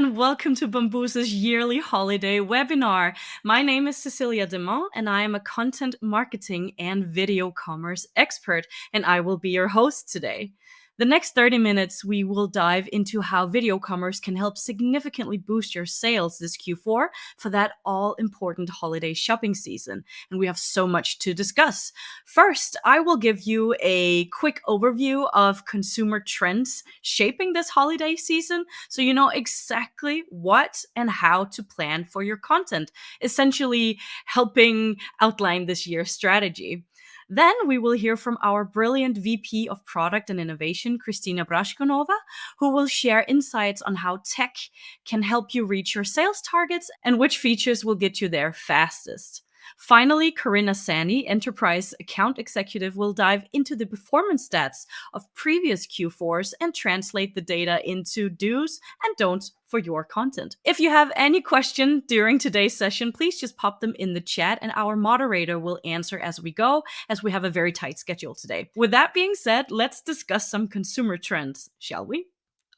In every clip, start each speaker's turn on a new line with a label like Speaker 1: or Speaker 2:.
Speaker 1: and welcome to Bamboose's yearly holiday webinar. My name is Cecilia Demont, and I am a content marketing and video commerce expert, and I will be your host today. The next 30 minutes, we will dive into how video commerce can help significantly boost your sales this Q4 for that all important holiday shopping season. And we have so much to discuss. First, I will give you a quick overview of consumer trends shaping this holiday season so you know exactly what and how to plan for your content, essentially helping outline this year's strategy. Then we will hear from our brilliant VP of Product and Innovation, Kristina Brashkonova, who will share insights on how tech can help you reach your sales targets and which features will get you there fastest. Finally, Corinna Sani, Enterprise Account Executive, will dive into the performance stats of previous Q4s and translate the data into do's and don'ts for your content. If you have any question during today's session, please just pop them in the chat and our moderator will answer as we go, as we have a very tight schedule today. With that being said, let's discuss some consumer trends, shall we?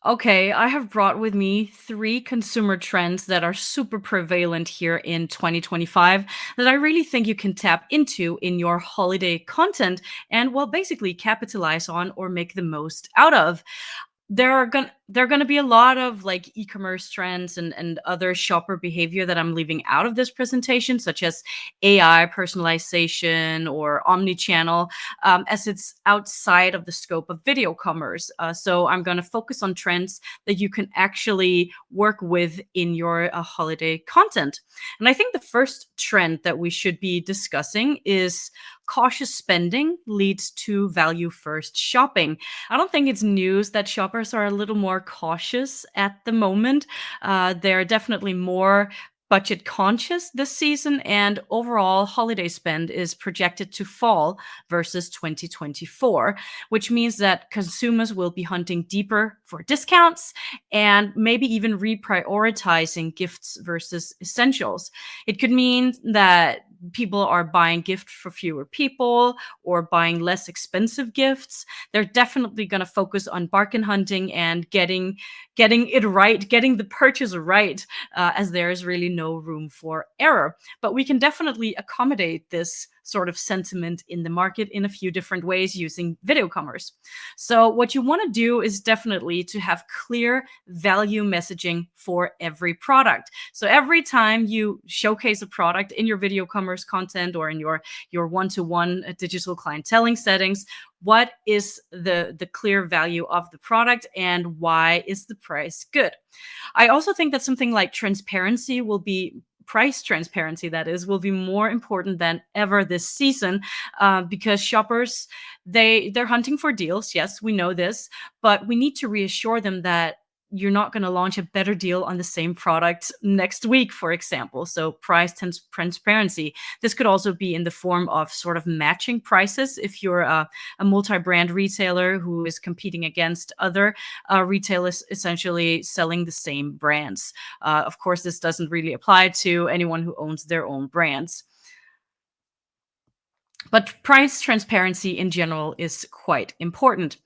Speaker 1: Okay, I have brought with me three consumer trends that are super prevalent here in 2025 that I really think you can tap into in your holiday content and, well, basically capitalize on or make the most out of. There are gonna be a lot of like e-commerce trends and other shopper behavior that I'm leaving out of this presentation, such as AI personalization or omni-channel, as it's outside of the scope of video commerce. So I'm going to focus on trends that you can actually work with in your holiday content. And I think the first trend that we should be discussing is cautious spending leads to value first shopping. I don't think it's news that shoppers are a little more cautious at the moment. They're definitely more budget conscious this season, and overall holiday spend is projected to fall versus 2024, which means that consumers will be hunting deeper for discounts and maybe even reprioritizing gifts versus essentials. It could mean that people are buying gifts for fewer people or buying less expensive gifts. They're definitely going to focus on bargain hunting and getting it right, getting the purchase right, as there is really no room for error. But we can definitely accommodate this sort of sentiment in the market in a few different ways using video commerce. So what you want to do is definitely to have clear value messaging for every product. So every time you showcase a product in your video commerce content or in your one-to-one digital clienteling settings, what is the clear value of the product and why is the price good? I also think that something like transparency will be price transparency, that is, will be more important than ever this season, because shoppers, they're hunting for deals. Yes, we know this, but we need to reassure them that you're not going to launch a better deal on the same product next week, for example. So price transparency. This could also be in the form of sort of matching prices if you're a multi-brand retailer who is competing against other retailers essentially selling the same brands. Of course, this doesn't really apply to anyone who owns their own brands. But price transparency in general is quite important.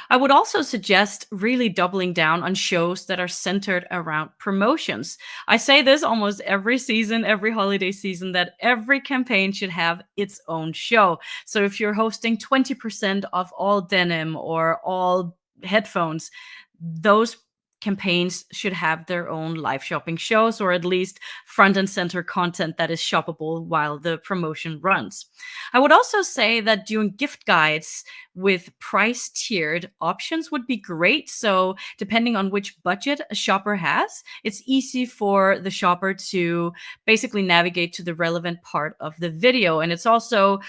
Speaker 1: I would also suggest really doubling down on shows that are centered around promotions. I say this almost every season, every holiday season, that every campaign should have its own show. So if you're hosting 20% off all denim or all headphones, those campaigns should have their own live shopping shows or at least front and center content that is shoppable while the promotion runs. I would also say that doing gift guides with price tiered options would be great. So, depending on which budget a shopper has, it's easy for the shopper to basically navigate to the relevant part of the video. And it's also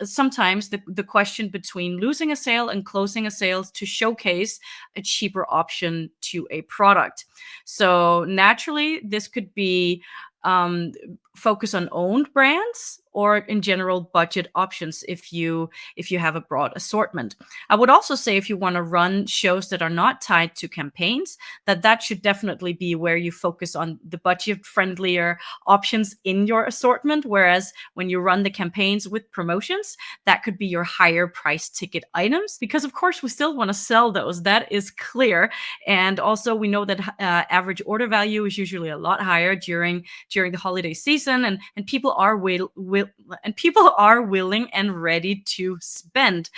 Speaker 1: sometimes the question between losing a sale and closing a sale to showcase a cheaper option to a product. So naturally, this could be focus on owned brands or in general budget options if you have a broad assortment. I would also say if you want to run shows that are not tied to campaigns, that should definitely be where you focus on the budget friendlier options in your assortment, whereas when you run the campaigns with promotions, that could be your higher price ticket items, because of course we still want to sell those, that is clear. And also we know that average order value is usually a lot higher during the holiday season, and people are willing and ready to spend.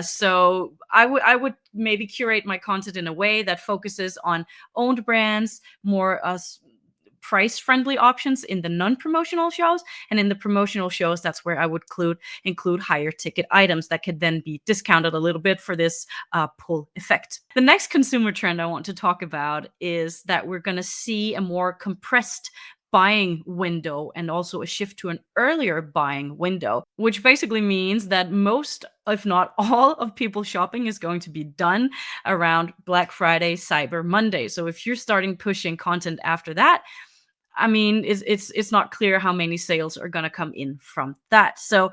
Speaker 1: So I would maybe curate my content in a way that focuses on owned brands, more price friendly options in the non-promotional shows, and in the promotional shows, that's where I would include higher ticket items that could then be discounted a little bit for this pull effect. The next consumer trend I want to talk about is that we're going to see a more compressed buying window and also a shift to an earlier buying window, which basically means that most, if not all, of people's shopping is going to be done around Black Friday, Cyber Monday. So if you're starting pushing content after that, I mean, it's not clear how many sales are going to come in from that. So,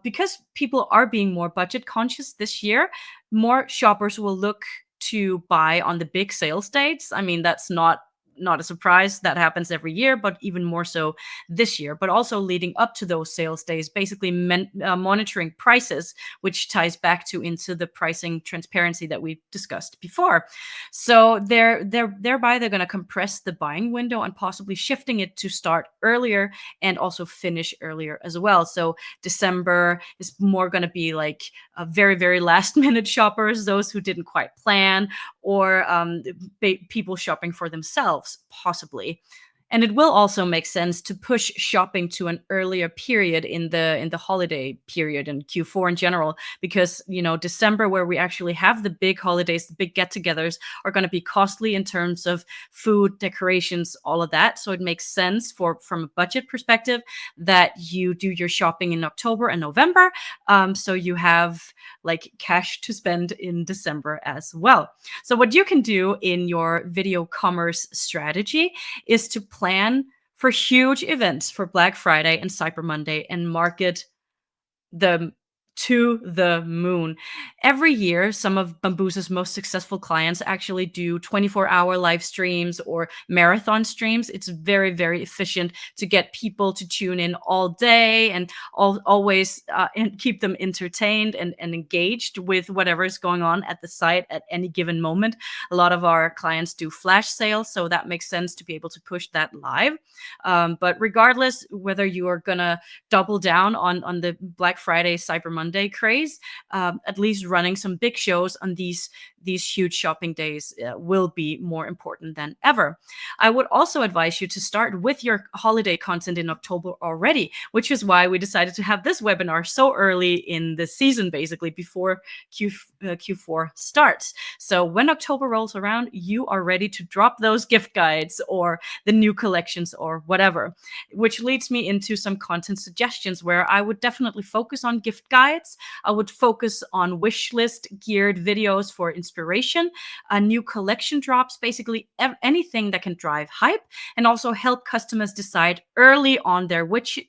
Speaker 1: because people are being more budget conscious this year, more shoppers will look to buy on the big sales dates. I mean, that's not a surprise. That happens every year, but even more so this year. But also leading up to those sales days, basically monitoring prices, which ties back to into the pricing transparency that we discussed before. So thereby they're going to compress the buying window and possibly shifting it to start earlier and also finish earlier as well. So December is more going to be like a very, very last minute shoppers, those who didn't quite plan, or people shopping for themselves, possibly. And it will also make sense to push shopping to an earlier period in the holiday period and Q4 in general, because December, where we actually have the big holidays, the big get-togethers, are going to be costly in terms of food, decorations, all of that. So it makes sense from a budget perspective that you do your shopping in October and November, so you have like cash to spend in December as well. So what you can do in your video commerce strategy is to plan for huge events for Black Friday and Cyber Monday and market them to the moon. Every year, some of Bambusa's most successful clients actually do 24-hour live streams or marathon streams. It's very, very efficient to get people to tune in all day and always and keep them entertained and engaged with whatever is going on at the site at any given moment. A lot of our clients do flash sales, so that makes sense to be able to push that live. But regardless, whether you are going to double down on the Black Friday, Cyber Monday craze, at least running some big shows on these huge shopping days will be more important than ever. I would also advise you to start with your holiday content in October already, which is why we decided to have this webinar so early in the season, basically before Q4 starts. So when October rolls around, you are ready to drop those gift guides or the new collections or whatever, which leads me into some content suggestions where I would definitely focus on gift guides. I would focus on wish list geared videos for inspiration, new collection drops, basically anything that can drive hype and also help customers decide early on their wishes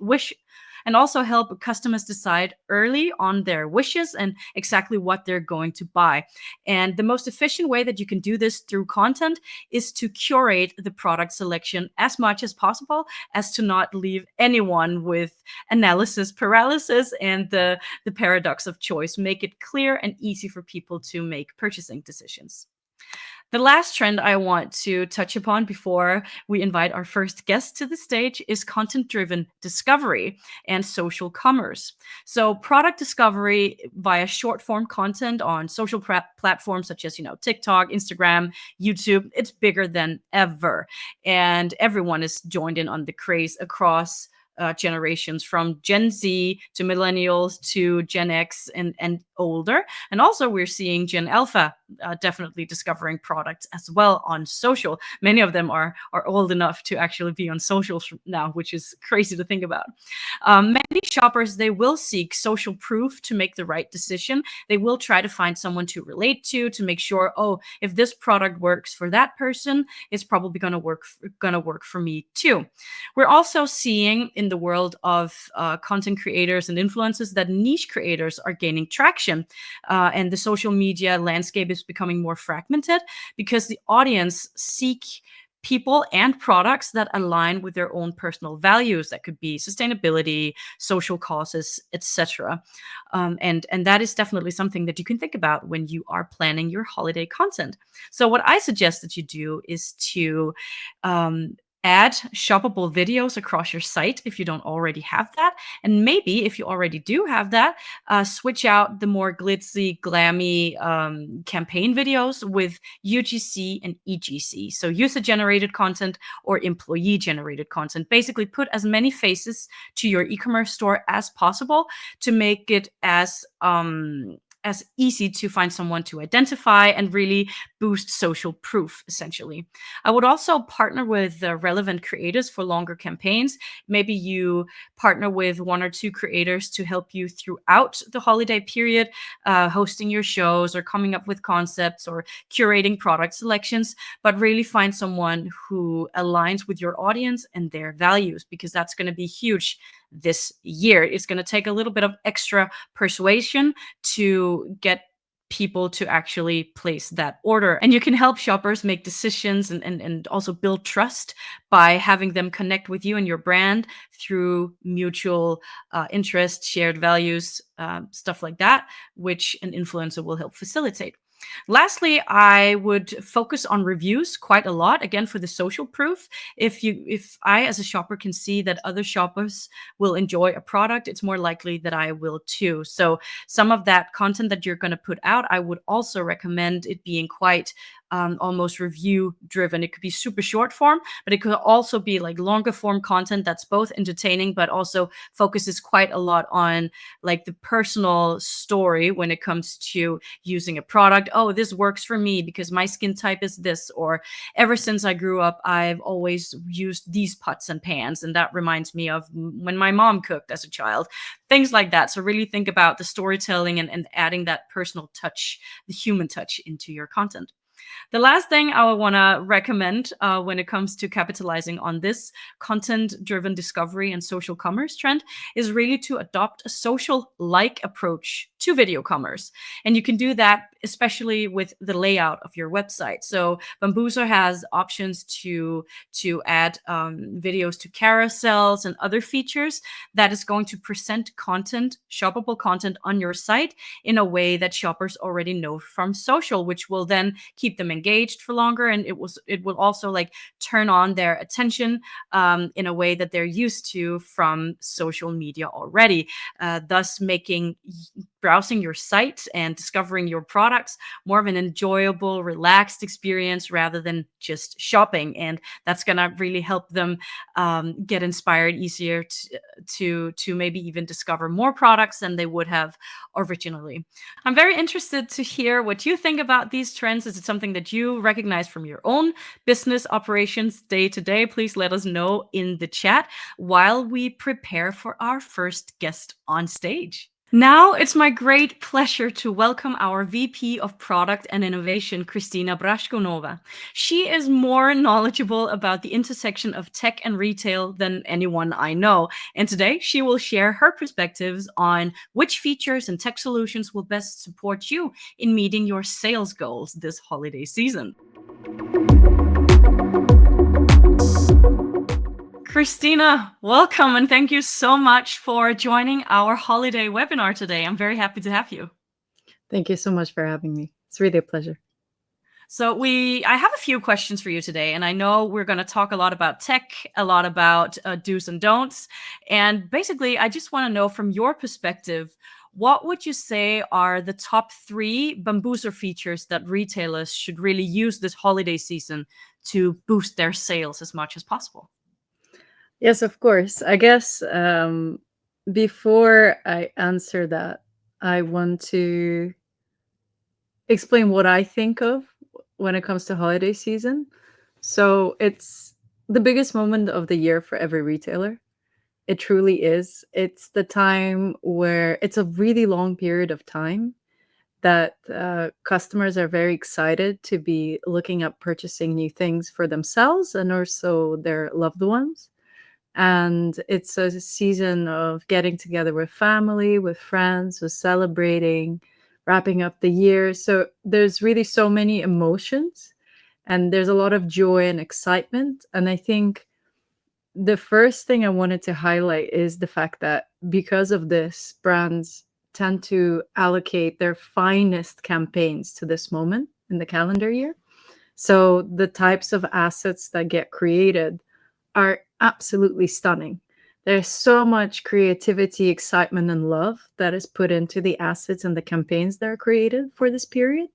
Speaker 1: and exactly what they're going to buy. And the most efficient way that you can do this through content is to curate the product selection as much as possible, as to not leave anyone with analysis paralysis and the paradox of choice. Make it clear and easy for people to make purchasing decisions. The last trend I want to touch upon before we invite our first guest to the stage is content-driven discovery and social commerce. So product discovery via short-form content on social platforms such as, TikTok, Instagram, YouTube, it's bigger than ever. And everyone is joined in on the craze across generations, from Gen Z to millennials to Gen X and older. And also we're seeing Gen Alpha definitely discovering products as well on social. Many of them are old enough to actually be on socials now, which is crazy to think about. Many shoppers, they will seek social proof to make the right decision. They will try to find someone to relate to make sure, oh, if this product works for that person, it's probably going to work for me too. We're also seeing in the world of content creators and influencers that niche creators are gaining traction, and the social media landscape is becoming more fragmented because the audience seek people and products that align with their own personal values. That could be sustainability, social causes, etc. And that is definitely something that you can think about when you are planning your holiday content. So what I suggest that you do is to um, add shoppable videos across your site if you don't already have that. And maybe if you already do have that, switch out the more glitzy, glammy campaign videos with UGC and EGC. So user generated content or employee generated content. Basically, put as many faces to your e commerce store as possible to make it as easy to find someone to identify and really boost social proof, essentially. I would also partner with relevant creators for longer campaigns. Maybe you partner with one or two creators to help you throughout the holiday period, hosting your shows or coming up with concepts or curating product selections, but really find someone who aligns with your audience and their values, because that's going to be huge this year. It's going to take a little bit of extra persuasion to get people to actually place that order. And you can help shoppers make decisions and also build trust by having them connect with you and your brand through mutual interest, shared values, stuff like that, which an influencer will help facilitate. Lastly, I would focus on reviews quite a lot, again for the social proof. If I as a shopper can see that other shoppers will enjoy a product, it's more likely that I will too. So some of that content that you're going to put out, I would also recommend it being quite almost review driven. It could be super short form, but it could also be like longer form content that's both entertaining but also focuses quite a lot on like the personal story when it comes to using a product. Oh, this works for me because my skin type is this, or ever since I grew up, I've always used these pots and pans, and that reminds me of when my mom cooked as a child. Things like that. So really think about the storytelling and adding that personal touch, the human touch into your content. The last thing I want to recommend when it comes to capitalizing on this content driven discovery and social commerce trend is really to adopt a social like approach to video commerce. And you can do that especially with the layout of your website. So Bambuser has options to add videos to carousels and other features that is going to present content, shoppable content on your site in a way that shoppers already know from social, which will then keep them engaged for longer, and it will also like turn on their attention in a way that they're used to from social media already, thus making browsing your site and discovering your products more of an enjoyable, relaxed experience rather than just shopping. And that's gonna really help them get inspired easier to maybe even discover more products than they would have originally. I'm very interested to hear what you think about these trends. Is it something that you recognize from your own business operations day to day? Please let us know in the chat while we prepare for our first guest on stage. Now it's my great pleasure to welcome our VP of Product and Innovation, Kristina Brashkonova. She is more knowledgeable about the intersection of tech and retail than anyone I know. And today she will share her perspectives on which features and tech solutions will best support you in meeting your sales goals this holiday season. Kristina, welcome and thank you so much for joining our holiday webinar today. I'm very happy to have you.
Speaker 2: Thank you so much for having me. It's really a pleasure.
Speaker 1: So I have a few questions for you today, and I know we're going to talk a lot about tech, a lot about do's and don'ts, and basically, I just want to know from your perspective, what would you say are the top 3 Bambuser features that retailers should really use this holiday season to boost their sales as much as possible?
Speaker 2: Yes, of course. I guess before I answer that, I want to explain what I think of when it comes to holiday season. So it's the biggest moment of the year for every retailer. It truly is. It's the time where it's a really long period of time that customers are very excited to be looking at purchasing new things for themselves and also their loved ones. And it's a season of getting together with family, with friends, with celebrating, wrapping up the year. So there's really so many emotions and there's a lot of joy and excitement. And I think the first thing I wanted to highlight is the fact that because of this, brands tend to allocate their finest campaigns to this moment in the calendar year. So the types of assets that get created are absolutely stunning. There's so much creativity, excitement, and love that is put into the assets and the campaigns that are created for this period.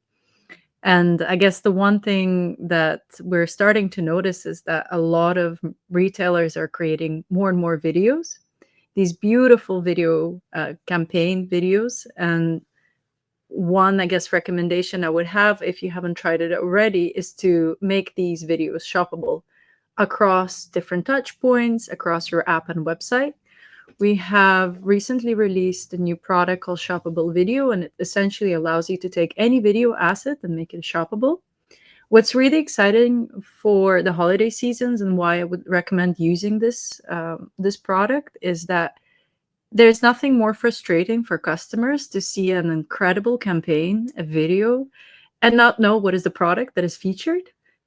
Speaker 2: And I guess the one thing that we're starting to notice is that a lot of retailers are creating more and more videos, these beautiful video campaign videos. And one, I guess, recommendation I would have if you haven't tried it already is to make these videos shoppable across different touch points, across your app and website. We have recently released a new product called Shoppable Video, and it essentially allows you to take any video asset and make it shoppable. What's really exciting for the holiday seasons and why I would recommend using this product is that there's nothing more frustrating for customers to see an incredible campaign, a video, and not know what is the product that is featured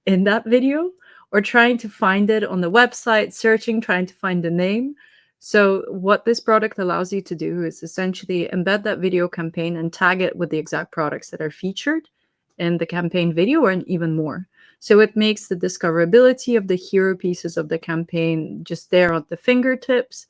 Speaker 2: in that video, or trying to find it on the website, searching, trying to find the name. So what this product allows you to do is essentially embed that video campaign and tag it with the exact products that are featured in the campaign video and even more. So it makes the discoverability of the hero pieces of the campaign just there at the fingertips.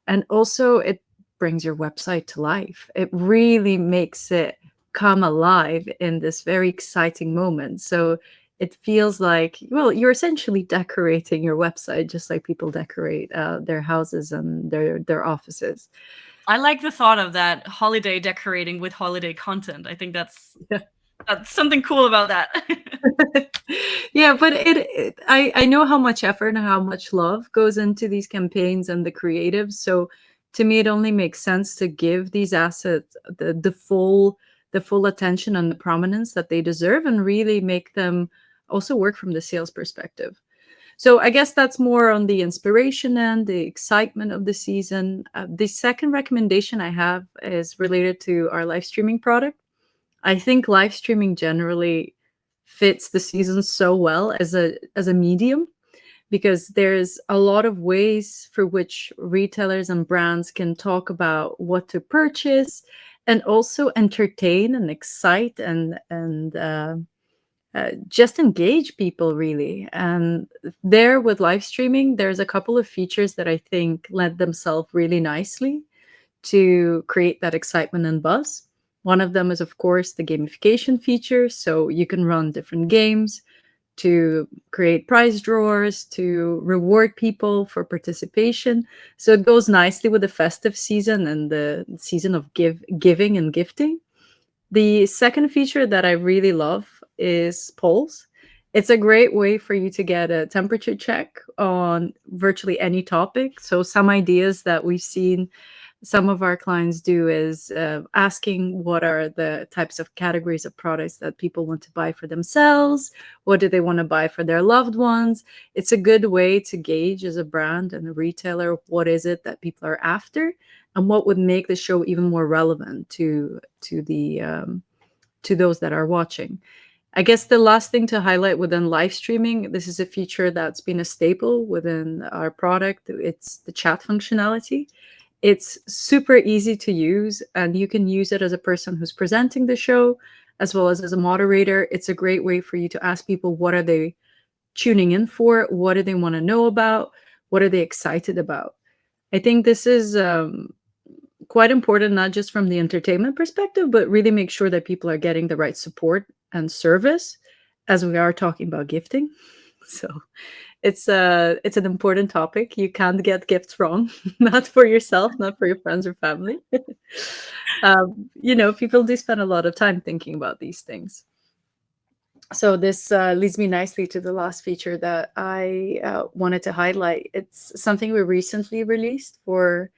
Speaker 2: And also it brings your website to life. It really makes it come alive in this very exciting moment. So it feels like, well, you're essentially decorating your website just like people decorate their houses and their offices.
Speaker 1: I like the thought of that holiday decorating with holiday content. I think that's something cool about that.
Speaker 2: Yeah, but I know how much effort and how much love goes into these campaigns and the creatives. So to me, it only makes sense to give these assets the full attention and the prominence that they deserve, and really make them also work from the sales perspective. So I guess that's more on the inspiration and the excitement of the season. The second recommendation I have is related to our live streaming product. I think live streaming generally fits the season so well as a medium, because there's a lot of ways for which retailers and brands can talk about what to purchase and also entertain and excite and just engage people really. And there with live streaming, there's a couple of features that I think lend themselves really nicely to create that excitement and buzz. One of them is, of course, the gamification feature. So you can run different games to create prize drawers, to reward people for participation. So it goes nicely with the festive season and the season of giving and gifting. The second feature that I really love is polls. It's a great way for you to get a temperature check on virtually any topic. So some ideas that we've seen some of our clients do is asking what are the types of categories of products that people want to buy for themselves, what do they want to buy for their loved ones. It's a good way to gauge as a brand and a retailer what is it that people are after and what would make the show even more relevant to those that are watching. I guess the last thing to highlight within live streaming, this is a feature that's been a staple within our product. It's the chat functionality. It's super easy to use, and you can use it as a person who's presenting the show as well as a moderator. It's a great way for you to ask people what are they tuning in for, what do they want to know about, what are they excited about. I think this is quite important, not just from the entertainment perspective, but really make sure that people are getting the right support and service as we are talking about gifting. So it's an important topic. You can't get gifts wrong, not for yourself, not for your friends or family. People do spend a lot of time thinking about these things. So this leads me nicely to the last feature that I wanted to highlight. It's something we recently released for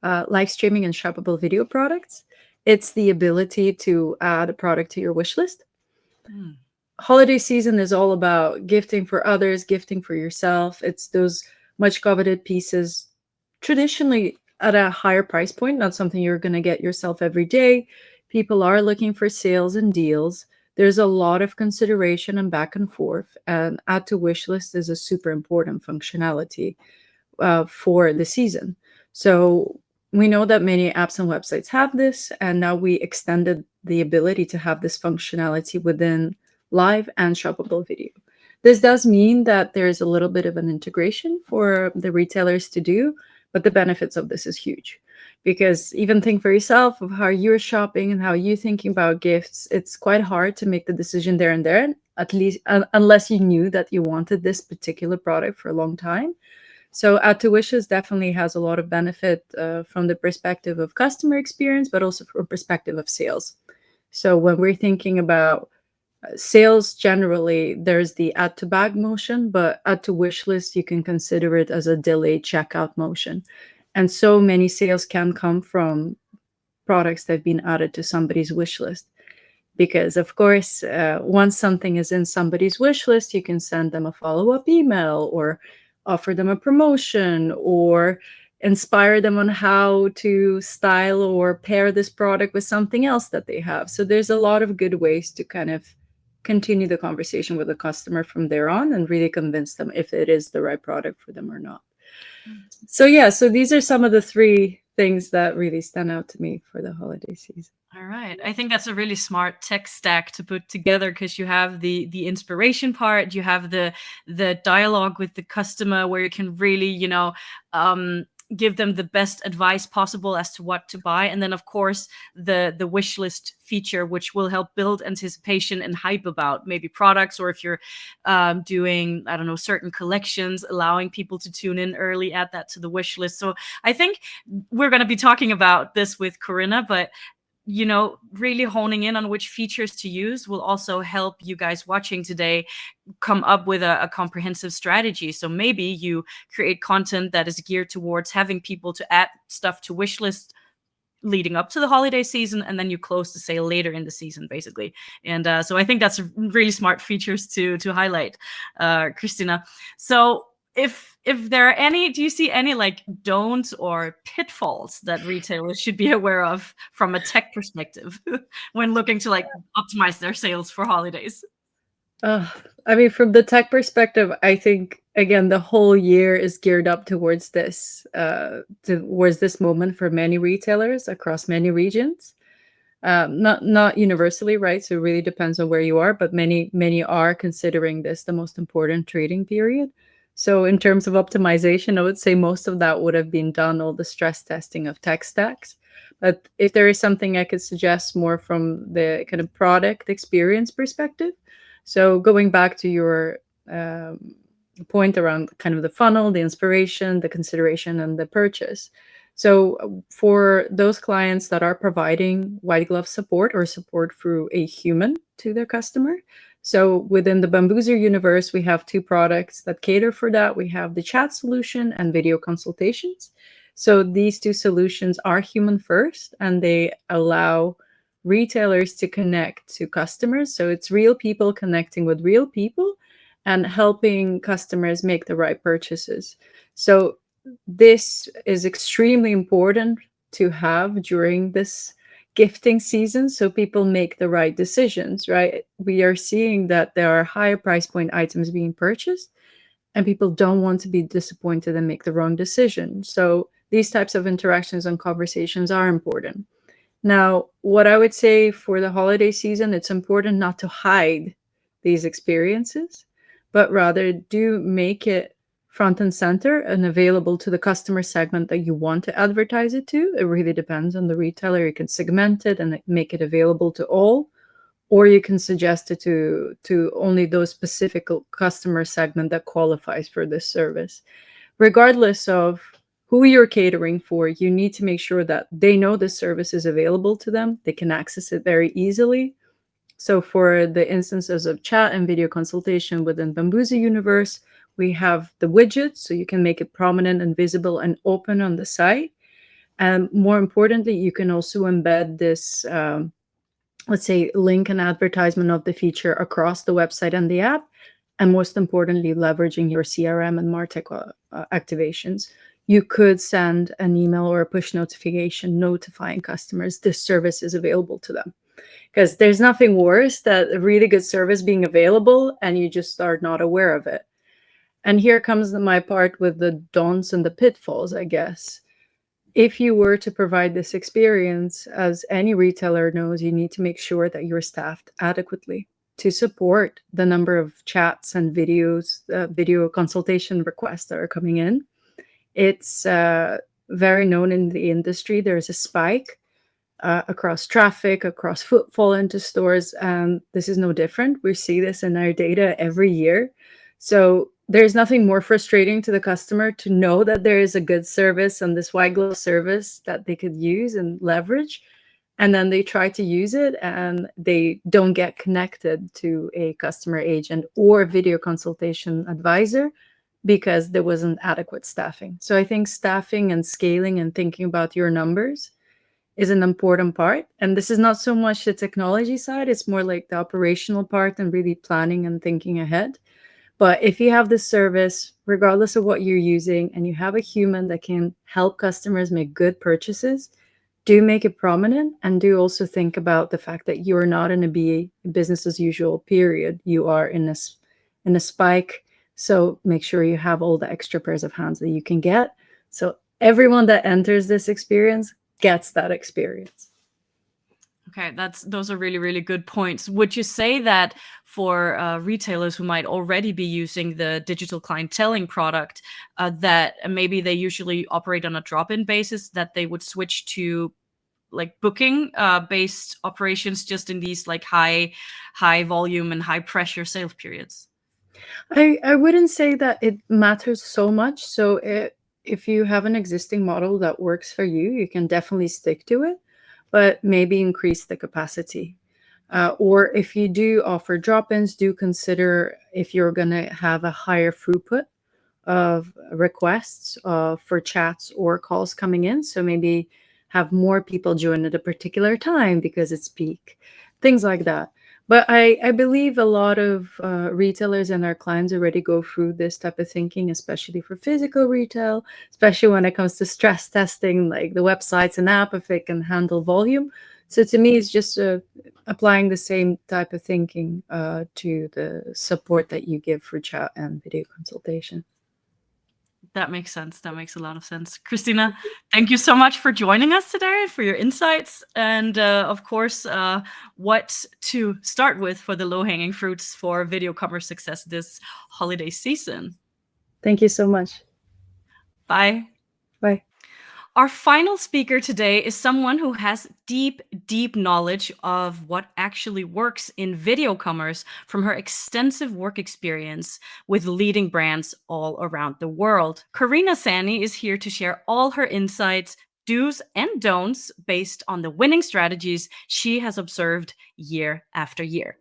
Speaker 2: live streaming and shoppable video products. It's the ability to add a product to your wish list.
Speaker 1: Mm.
Speaker 2: Holiday season is all about gifting for others, gifting for yourself. It's those much coveted pieces, traditionally at a higher price point, not something you're going to get yourself every day. People are looking for sales and deals. There's a lot of consideration and back and forth, and add to wish list is a super important functionality for the season. So we know that many apps and websites have this, and now we extended the ability to have this functionality within live and shoppable video. This does mean that there's a little bit of an integration for the retailers to do, but the benefits of this is huge. Because even think for yourself of how you're shopping and how you're thinking about gifts, it's quite hard to make the decision there and there, at least unless you knew that you wanted this particular product for a long time. So Add to Wishes definitely has a lot of benefit from the perspective of customer experience, but also from perspective of sales. So when we're thinking about sales generally, there's the add to bag motion, but add to wish list, you can consider it as a delayed checkout motion. And so many sales can come from products that have been added to somebody's wish list. Because, of course, once something is in somebody's wish list, you can send them a follow up email or offer them a promotion or inspire them on how to style or pair this product with something else that they have. So there's a lot of good ways to kind of continue the conversation with the customer from there on and really convince them if it is the right product for them or not. So yeah, so these are some of the three things that really stand out to me for the holiday season.
Speaker 1: All right. I think that's a really smart tech stack to put together because you have the inspiration part, you have the dialogue with the customer where you can really, give them the best advice possible as to what to buy, and then of course the wish list feature, which will help build anticipation and hype about maybe products, or if you're doing, I don't know, certain collections, allowing people to tune in early, add that to the wish list. So I think we're going to be talking about this with Corinna, but really honing in on which features to use will also help you guys watching today come up with a comprehensive strategy. So maybe you create content that is geared towards having people to add stuff to wish list leading up to the holiday season, and then you close the sale later in the season, basically. And so I think that's really smart features to highlight, Christina. So if there are any, do you see any like don'ts or pitfalls that retailers should be aware of from a tech perspective when looking to like optimize their sales for holidays?
Speaker 2: I mean, from the tech perspective, I think again the whole year is geared up towards this moment for many retailers across many regions. Not universally, right? So it really depends on where you are, but many are considering this the most important trading period. So in terms of optimization, I would say most of that would have been done, all the stress testing of tech stacks. But if there is something I could suggest more from the kind of product experience perspective, so going back to your point around kind of the funnel, the inspiration, the consideration, and the purchase. So for those clients that are providing white glove support or support through a human to their customer, so within the Bambuser universe, we have two products that cater for that. We have the chat solution and video consultations. So these two solutions are human first, and they allow retailers to connect to customers. So it's real people connecting with real people and helping customers make the right purchases. So this is extremely important to have during this gifting season so people make the right decisions, right? We are seeing that there are higher price point items being purchased and people don't want to be disappointed and make the wrong decision. So these types of interactions and conversations are important. Now, what I would say for the holiday season, it's important not to hide these experiences, but rather do make it front and center and available to the customer segment that you want to advertise it to. It really depends on the retailer. You can segment it and make it available to all, or you can suggest it to only those specific customer segment that qualifies for this service. Regardless of who you're catering for, you need to make sure that they know the service is available to them. They can access it very easily. So for the instances of chat and video consultation within Bambuser Universe, we have the widgets, so you can make it prominent and visible and open on the site. And more importantly, you can also embed this, let's say, link and advertisement of the feature across the website and the app. And most importantly, leveraging your CRM and MarTech activations. You could send an email or a push notification notifying customers this service is available to them. Because there's nothing worse than a really good service being available and you just are not aware of it. And here comes my part with the don'ts and the pitfalls, I guess. If you were to provide this experience, as any retailer knows, you need to make sure that you're staffed adequately to support the number of chats and video consultation requests that are coming in. It's very known in the industry. There's a spike across traffic, across footfall into stores, and this is no different. We see this in our data every year. So there's nothing more frustrating to the customer to know that there is a good service and this white glove service that they could use and leverage, and then they try to use it and they don't get connected to a customer agent or video consultation advisor because there wasn't adequate staffing. So I think staffing and scaling and thinking about your numbers is an important part. And this is not so much the technology side, it's more like the operational part and really planning and thinking ahead. But if you have this service, regardless of what you're using, and you have a human that can help customers make good purchases, do make it prominent, and do also think about the fact that you're not in a business as usual period. You are in a spike. So make sure you have all the extra pairs of hands that you can get. So everyone that enters this experience gets that experience.
Speaker 1: Okay, those are really, really good points. Would you say that for retailers who might already be using the digital clienteling product, that maybe they usually operate on a drop-in basis, that they would switch to like booking based operations just in these like high volume and high pressure sales periods?
Speaker 2: I wouldn't say that it matters so much. So if you have an existing model that works for you, you can definitely stick to it, but maybe increase the capacity. Or if you do offer drop-ins, do consider if you're going to have a higher throughput of requests for chats or calls coming in. So maybe have more people join at a particular time because it's peak, things like that. But I believe a lot of retailers and our clients already go through this type of thinking, especially for physical retail, especially when it comes to stress testing, like the websites and app, if it can handle volume. So to me, it's just applying the same type of thinking to the support that you give for chat and video consultation.
Speaker 1: That makes sense. That makes a lot of sense. Christina, thank you so much for joining us today, for your insights, and of course, what to start with for the low-hanging fruits for video commerce success this holiday season.
Speaker 2: Thank you so much.
Speaker 1: Bye.
Speaker 2: Bye.
Speaker 1: Our final speaker today is someone who has deep, deep knowledge of what actually works in video commerce from her extensive work experience with leading brands all around the world. Karina Sani is here to share all her insights, do's and don'ts based on the winning strategies she has observed year after year.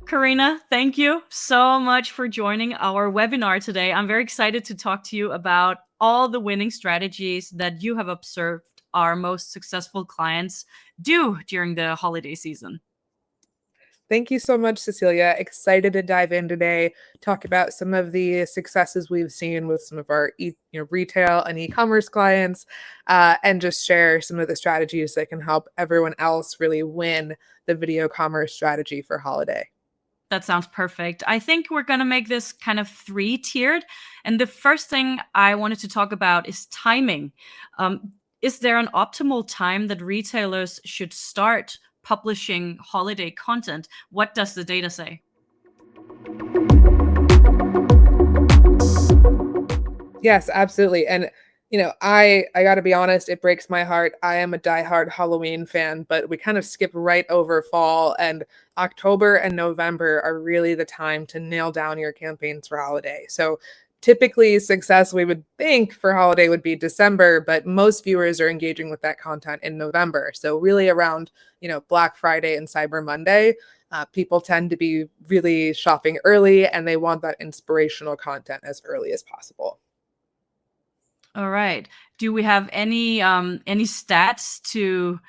Speaker 1: Karina, thank you so much for joining our webinar today. I'm very excited to talk to you about all the winning strategies that you have observed our most successful clients do during the holiday season.
Speaker 3: Thank you so much, Cecilia. Excited to dive in today, talk about some of the successes we've seen with some of our retail and e-commerce clients, and just share some of the strategies that can help everyone else really win the video commerce strategy for holiday.
Speaker 1: That sounds perfect. I think we're going to make this kind of 3-tiered. And the first thing I wanted to talk about is timing. Is there an optimal time that retailers should start publishing holiday content? What does the data say?
Speaker 3: Yes, absolutely. And I got to be honest, it breaks my heart. I am a diehard Halloween fan, but we kind of skip right over fall, and October and November are really the time to nail down your campaigns for holiday. So typically success we would think for holiday would be December, but most viewers are engaging with that content in November. So really around, Black Friday and Cyber Monday, people tend to be really shopping early and they want that inspirational content as early as possible.
Speaker 1: All right. Do we have any stats to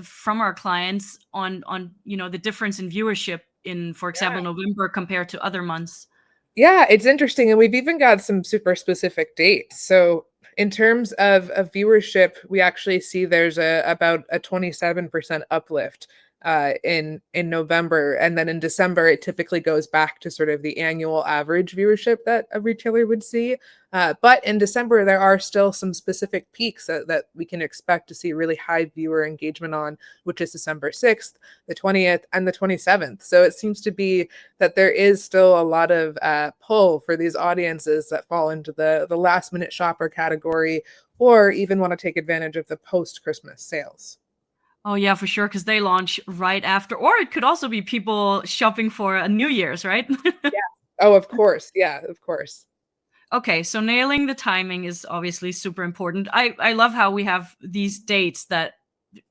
Speaker 1: from our clients on the difference in viewership in, for example, November compared to other months?
Speaker 3: Yeah, it's interesting, and we've even got some super specific dates. So, in terms of viewership, we actually see there's about a 27% uplift in November, and then in December it typically goes back to sort of the annual average viewership that a retailer would see. But in December, there are still some specific peaks that we can expect to see really high viewer engagement on, which is December 6th, the 20th, and the 27th. So it seems to be that there is still a lot of pull for these audiences that fall into the last minute shopper category or even want to take advantage of the post Christmas sales.
Speaker 1: Oh yeah, for sure, because they launch right after, or it could also be people shopping for a New Year's, right?
Speaker 3: Yeah. Oh, of course. Yeah, of course.
Speaker 1: Okay, so nailing the timing is obviously super important. I love how we have these dates that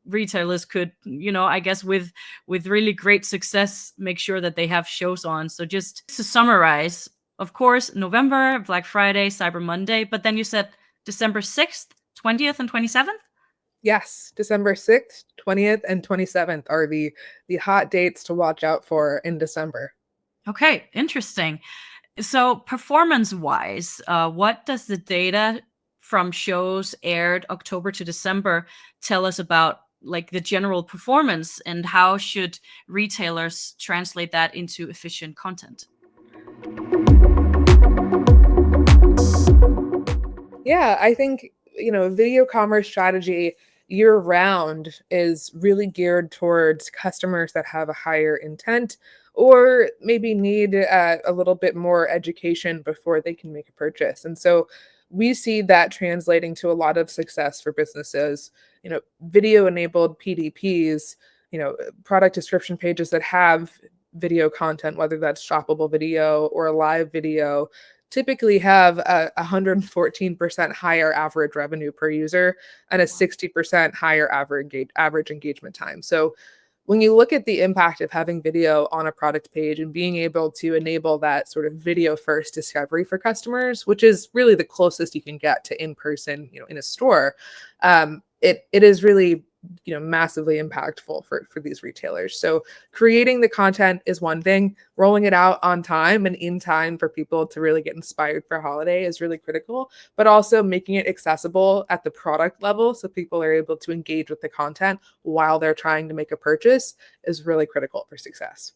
Speaker 1: retailers could, I guess with really great success, make sure that they have shows on. So just to summarize, of course, November, Black Friday, Cyber Monday, but then you said December 6th, 20th, and 27th?
Speaker 3: Yes, December 6th, 20th, and 27th are the hot dates to watch out for in December.
Speaker 1: Okay, interesting. So, performance wise, what does the data from shows aired October to December tell us about like the general performance, and how should retailers translate that into efficient content?
Speaker 3: Yeah, I think, video commerce strategy year round is really geared towards customers that have a higher intent or maybe need a little bit more education before they can make a purchase. And so we see that translating to a lot of success for businesses, video enabled PDPs, product description pages that have video content, whether that's shoppable video or a live video, typically have a 114% higher average revenue per user and a 60% higher average engagement time. So when you look at the impact of having video on a product page and being able to enable that sort of video first discovery for customers, which is really the closest you can get to in person, in a store, it is really massively impactful for these retailers. So creating the content is one thing, rolling it out on time and in time for people to really get inspired for holiday is really critical, but also making it accessible at the product level so people are able to engage with the content while they're trying to make a purchase is really critical for success.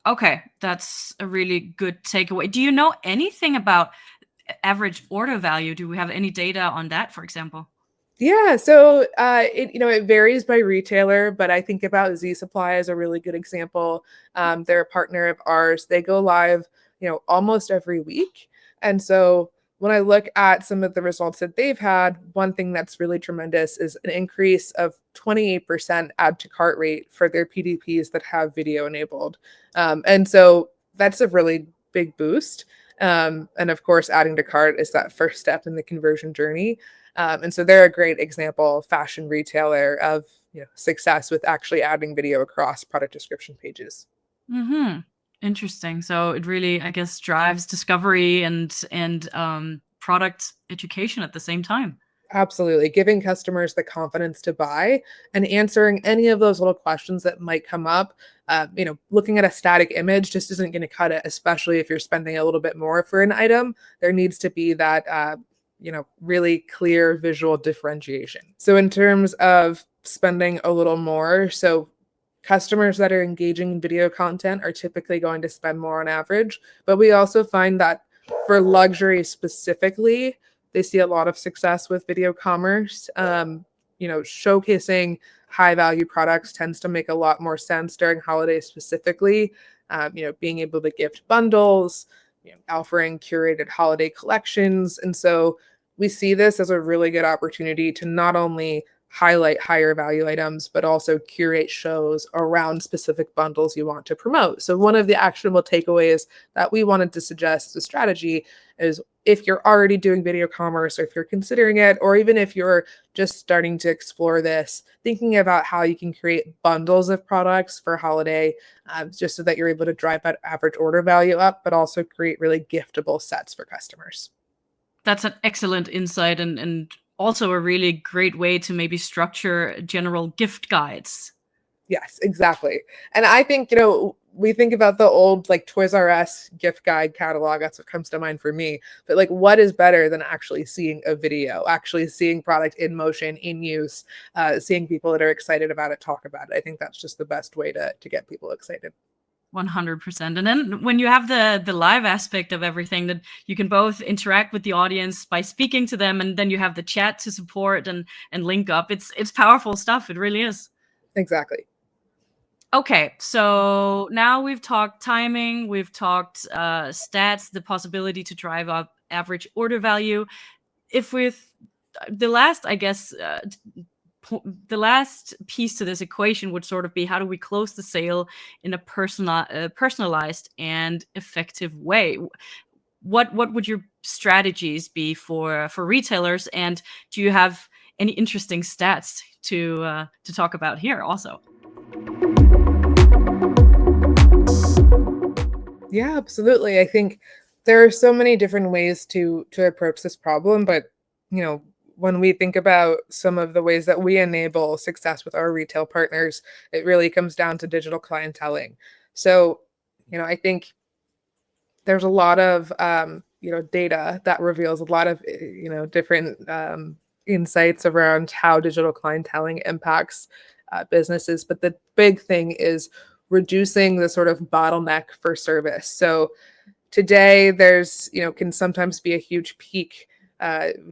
Speaker 1: Okay, that's a really good takeaway. Do you know anything about average order value? Do we have any data on that, for example?
Speaker 3: Yeah, so it varies by retailer, but I think about Z Supply as a really good example. They're a partner of ours. They go live, almost every week, and so when I look at some of the results that they've had, one thing that's really tremendous is an increase of 28% add to cart rate for their PDPs that have video enabled, and so that's a really big boost. And of course, adding to cart is that first step in the conversion journey. And so they're a great example, fashion retailer of success with actually adding video across product description pages.
Speaker 1: Hmm. Interesting. So it really, I guess, drives discovery and product education at the same time.
Speaker 3: Absolutely. Giving customers the confidence to buy and answering any of those little questions that might come up. Looking at a static image just isn't going to cut it, especially if you're spending a little bit more for an item. There needs to be that, really clear visual differentiation. So, in terms of spending a little more, so customers that are engaging in video content are typically going to spend more on average. But we also find that for luxury specifically, they see a lot of success with video commerce. Showcasing high value products tends to make a lot more sense during holidays specifically. Being able to gift bundles, offering curated holiday collections. And so we see this as a really good opportunity to not only highlight higher value items, but also curate shows around specific bundles you want to promote. So one of the actionable takeaways that we wanted to suggest as a strategy is, if you're already doing video commerce, or if you're considering it, or even if you're just starting to explore this, thinking about how you can create bundles of products for holiday, just so that you're able to drive that average order value up, but also create really giftable sets for customers.
Speaker 1: That's an excellent insight, and also a really great way to maybe structure general gift guides.
Speaker 3: Yes, exactly. And I think, we think about the old like Toys R Us gift guide catalog. That's what comes to mind for me. But like, what is better than actually seeing a video, actually seeing product in motion, in use, seeing people that are excited about it talk about it? I think that's just the best way to get people excited.
Speaker 1: 100%. And then when you have the live aspect of everything, that you can both interact with the audience by speaking to them, and then you have the chat to support and link up. It's powerful stuff. It really is.
Speaker 3: Exactly.
Speaker 1: Okay, so now we've talked timing, we've talked stats, the possibility to drive up average order value. If with the last, I guess, the last piece to this equation would sort of be, how do we close the sale in a personalized and effective way? What would your strategies be for retailers, and do you have any interesting stats to talk about here also?
Speaker 3: Yeah, absolutely. I think there are so many different ways to approach this problem, but you know, when we think about some of the ways that we enable success with our retail partners, it really comes down to digital clienteling. So, I think there's a lot of data that reveals a lot of different insights around how digital clienteling impacts businesses. But the big thing is reducing the sort of bottleneck for service. So today there's can sometimes be a huge peak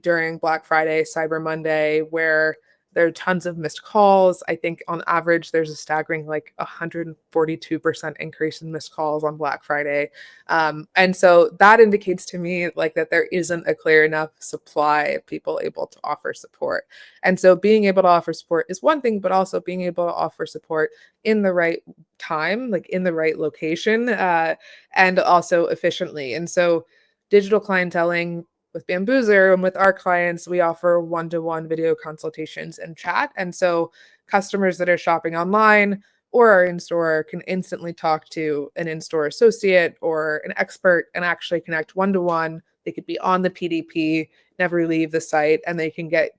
Speaker 3: during Black Friday, Cyber Monday, where there are tons of missed calls. I think on average there's a staggering like 142% increase in missed calls on Black Friday. And so that indicates to me like that there isn't a clear enough supply of people able to offer support. And so being able to offer support is one thing, but also being able to offer support in the right time, like in the right location, and also efficiently. And so digital clienteling with Bambuser and with our clients, we offer one-to-one video consultations and chat. And so customers that are shopping online or are in store can instantly talk to an in-store associate or an expert and actually connect one-to-one. They could be on the PDP, never leave the site, and they can get,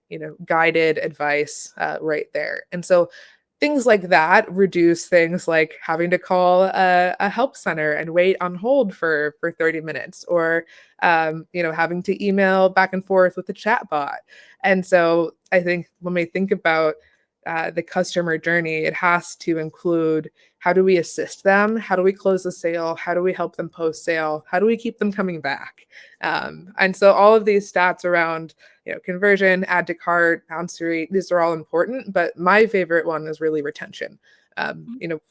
Speaker 3: guided advice right there. And so things like that reduce things like having to call a help center and wait on hold for 30 minutes, or having to email back and forth with the chat bot. And so I think when we think about the customer journey, it has to include, how do we assist them? How do we close the sale? How do we help them post sale? How do we keep them coming back? And so all of these stats around, conversion, add to cart, bounce rate, these are all important. But my favorite one is really retention.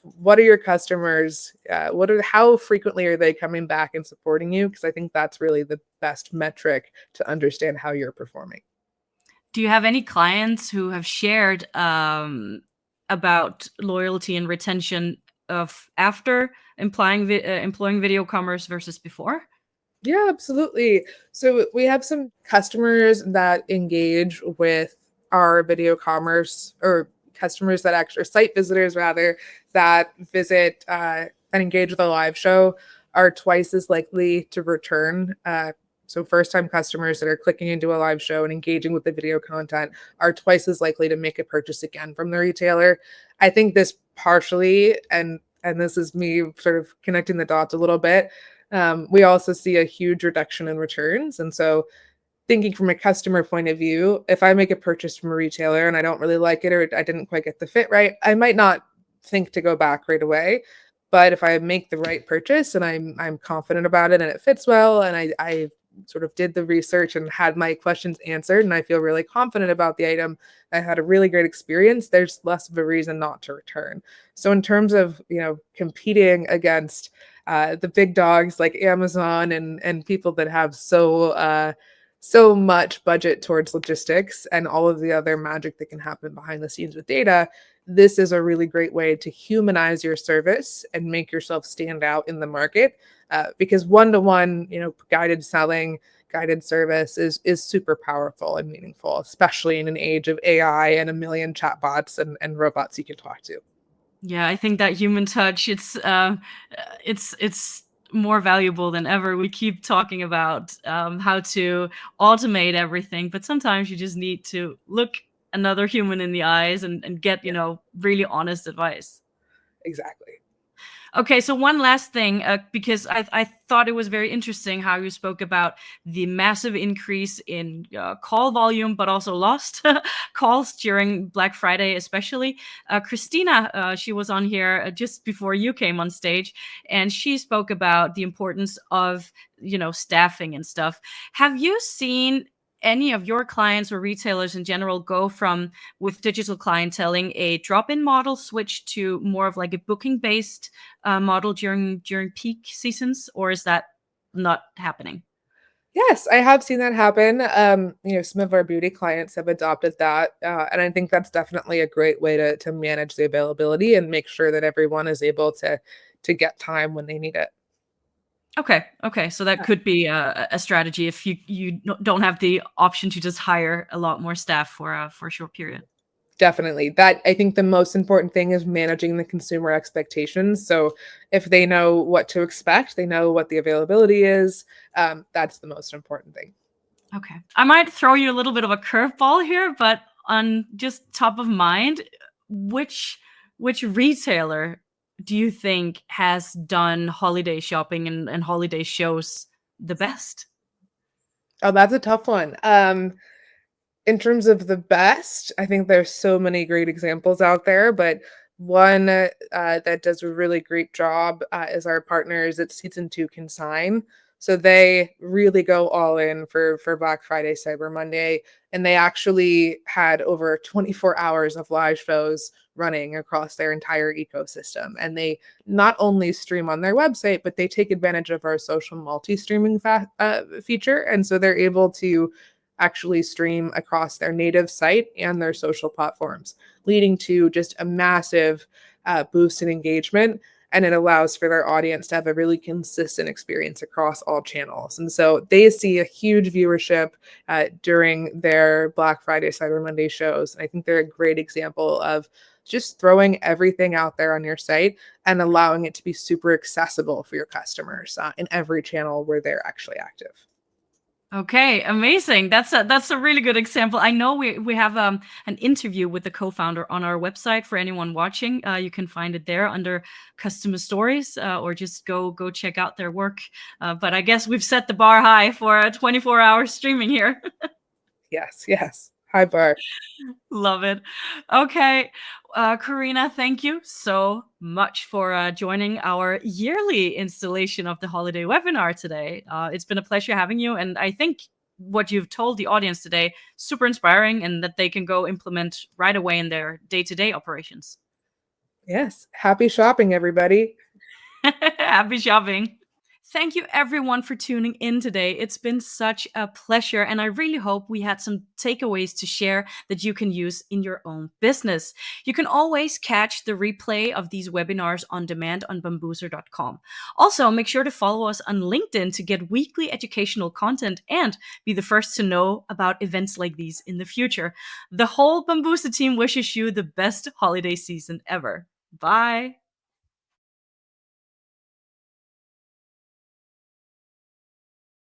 Speaker 3: What are your customers? How frequently are they coming back and supporting you? Because I think that's really the best metric to understand how you're performing.
Speaker 1: Do you have any clients who have shared about loyalty and retention of after employing video commerce versus before?
Speaker 3: Yeah, absolutely. So we have some customers that engage with our video commerce, or customers that actually, or site visitors rather, that visit and engage with a live show are twice as likely to return. So first-time customers that are clicking into a live show and engaging with the video content are twice as likely to make a purchase again from the retailer. I think this partially, and this is me sort of connecting the dots a little bit. We also see a huge reduction in returns. And so thinking from a customer point of view, if I make a purchase from a retailer and I don't really like it, or I didn't quite get the fit right, I might not think to go back right away. But if I make the right purchase and I'm confident about it and it fits well, and I sort of did the research and had my questions answered, and I feel really confident about the item, I had a really great experience, there's less of a reason not to return. So in terms of, competing against the big dogs like Amazon and people that have so much budget towards logistics and all of the other magic that can happen behind the scenes with data, this is a really great way to humanize your service and make yourself stand out in the market. Because one-to-one, guided selling, guided service is super powerful and meaningful, especially in an age of AI and a million chatbots and robots you can talk to.
Speaker 1: Yeah, I think that human touch, it's more valuable than ever. We keep talking about how to automate everything, but sometimes you just need to look another human in the eyes and get,
Speaker 3: Yeah,
Speaker 1: really honest advice.
Speaker 3: exactly.
Speaker 1: Okay, so one last thing, because I thought it was very interesting how you spoke about the massive increase in call volume, but also lost calls during Black Friday, especially. Christina, she was on here just before you came on stage, and she spoke about the importance of staffing and stuff. Have you seen any of your clients or retailers in general go from with digital clienteling a drop-in model switch to more of like a booking based model during peak seasons, or is that not happening?
Speaker 3: Yes, I have seen that happen. Some of our beauty clients have adopted that, and I think that's definitely a great way to manage the availability and make sure that everyone is able to get time when they need it.
Speaker 1: Okay, so that could be a strategy if don't have the option to just hire a lot more staff for a short period.
Speaker 3: Definitely. That I think the most important thing is managing the consumer expectations. So if they know what to expect, they know what the availability is. That's the most important thing.
Speaker 1: Okay, I might throw you a little bit of a curveball here, but on just top of mind, which which retailer do you think has done holiday shopping and holiday shows the best?
Speaker 3: Oh, that's a tough one. In terms of the best, I think there's so many great examples out there, but one that does a really great job is our partners at Season 2 Consign. So they really go all in for Black Friday, Cyber Monday, and they actually had over 24 hours of live shows running across their entire ecosystem. And they not only stream on their website, but they take advantage of our social multi-streaming feature, and so they're able to actually stream across their native site and their social platforms, leading to just a massive boost in engagement. And it allows for their audience to have a really consistent experience across all channels. And so they see a huge viewership during their Black Friday, Cyber Monday shows. And I think they're a great example of just throwing everything out there on your site and allowing it to be super accessible for your customers in every channel where they're actually active.
Speaker 1: Okay, amazing. That's a really good example. I know we have an interview with the co-founder on our website for anyone watching. You can find it there under customer stories, or just go check out their work. But I guess we've set the bar high for a 24-hour streaming here.
Speaker 3: Yes, yes. High bar.
Speaker 1: Love it. Okay. Karina, thank you so much for joining our yearly installation of the holiday webinar today. It's been a pleasure having you. And I think what you've told the audience today, super inspiring and that they can go implement right away in their day-to-day operations.
Speaker 3: Yes. Happy shopping, everybody.
Speaker 1: Happy shopping. Thank you everyone for tuning in today. It's been such a pleasure, and I really hope we had some takeaways to share that you can use in your own business. You can always catch the replay of these webinars on demand on bambooser.com. Also, make sure to follow us on LinkedIn to get weekly educational content and be the first to know about events like these in the future. The whole Bambooser team wishes you the best holiday season ever. Bye.